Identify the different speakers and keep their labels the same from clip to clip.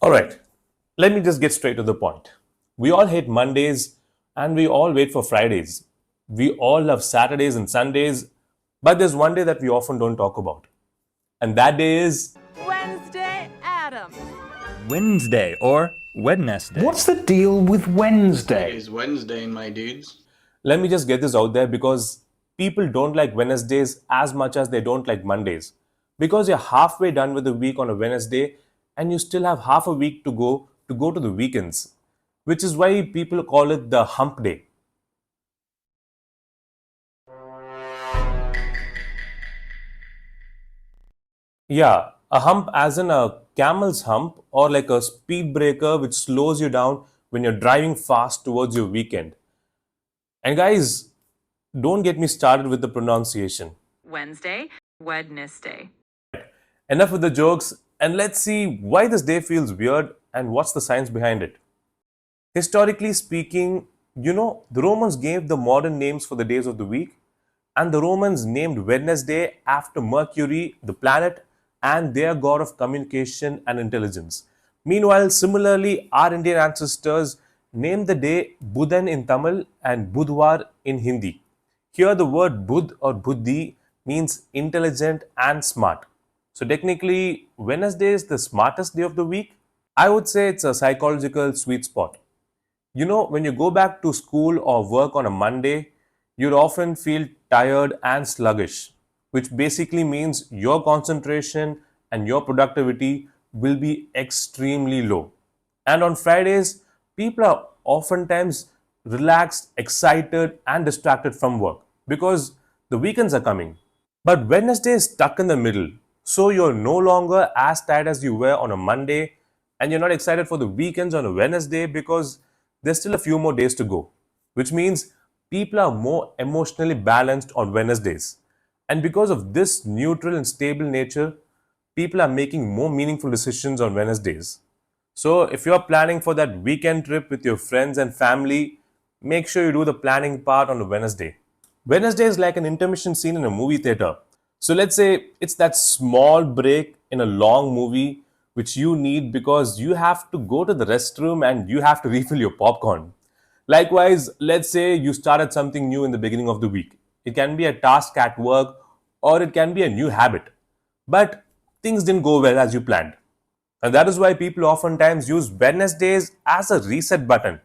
Speaker 1: Alright, let me just get straight to the point. We all hate Mondays and we all wait for Fridays. We all love Saturdays and Sundays, but there's one day that we often don't talk about. And that day is.
Speaker 2: Wednesday Adams.
Speaker 3: Wednesday or Wednesday.
Speaker 4: What's the deal with Wednesday?
Speaker 5: It's Wednesday, my dudes.
Speaker 1: Let me just get this out there because people don't like Wednesdays as much as they don't like Mondays. Because you're halfway done with the week on a Wednesday and you still have half a week to go to the weekends, which is why people call it the hump day. Yeah, a hump as in a camel's hump or like a speed breaker which slows you down when you're driving fast towards your weekend. And guys, don't get me started with the pronunciation.
Speaker 2: Wednesday, Wednesday.
Speaker 1: Enough with the jokes, and let's see why this day feels weird and what's the science behind it. Historically speaking, the Romans gave the modern names for the days of the week, and the Romans named Wednesday after Mercury, the planet, and their god of communication and intelligence. Meanwhile, similarly, our Indian ancestors named the day Budhan in Tamil and Budhwar in Hindi. Here, the word Budh or Buddhi means intelligent and smart. So, technically, Wednesday is the smartest day of the week. I would say it's a psychological sweet spot. When you go back to school or work on a Monday, you'd often feel tired and sluggish, which basically means your concentration and your productivity will be extremely low. And on Fridays, people are oftentimes relaxed, excited, and distracted from work because the weekends are coming. But Wednesday is stuck in the middle. So you're no longer as tired as you were on a Monday, and you're not excited for the weekends on a Wednesday because there's still a few more days to go, which means people are more emotionally balanced on Wednesdays. And because of this neutral and stable nature, people are making more meaningful decisions on Wednesdays. So if you're planning for that weekend trip with your friends and family, make sure you do the planning part on a Wednesday. Wednesday is like an intermission scene in a movie theater. So let's say it's that small break in a long movie which you need because you have to go to the restroom and you have to refill your popcorn. Likewise, let's say you started something new in the beginning of the week. It can be a task at work or it can be a new habit. But things didn't go well as you planned. And that is why people oftentimes use Wednesdays as a reset button.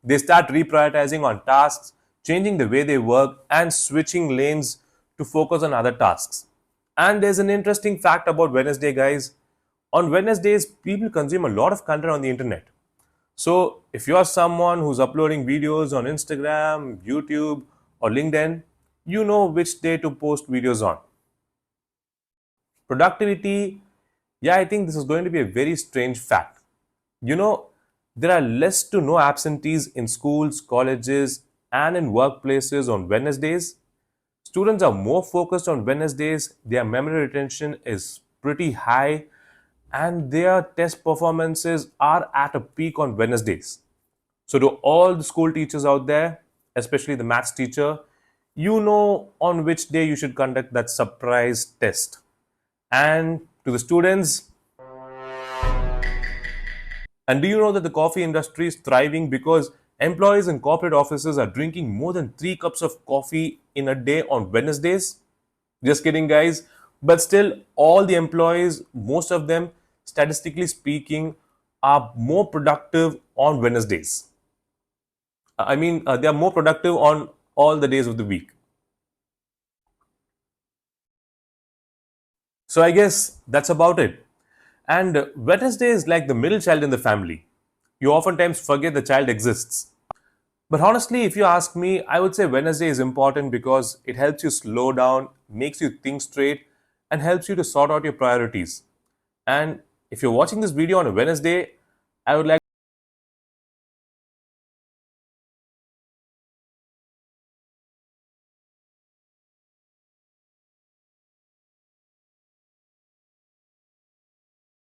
Speaker 1: They start reprioritizing on tasks, changing the way they work, and switching lanes to focus on other tasks. And there's an interesting fact about Wednesday, guys. On Wednesdays, people consume a lot of content on the internet. So, if you're someone who's uploading videos on Instagram, YouTube, or LinkedIn, you know which day to post videos on. Productivity, yeah, I think this is going to be a very strange fact. There are less to no absentees in schools, colleges, and in workplaces on Wednesdays. Students are more focused on Wednesdays, their memory retention is pretty high, and their test performances are at a peak on Wednesdays. So, to all the school teachers out there, especially the maths teacher, you know on which day you should conduct that surprise test. And to the students, and do you know that the coffee industry is thriving because employees in corporate offices are drinking more than 3 cups of coffee in a day on Wednesdays? Just kidding, guys. But still, all the employees, most of them, statistically speaking, are more productive on Wednesdays. They are more productive on all the days of the week. So I guess that's about it. And Wednesday is like the middle child in the family. You oftentimes forget the child exists. But honestly, if you ask me, I would say Wednesday is important because it helps you slow down, makes you think straight, and helps you to sort out your priorities. And if you're watching this video on a Wednesday, I would like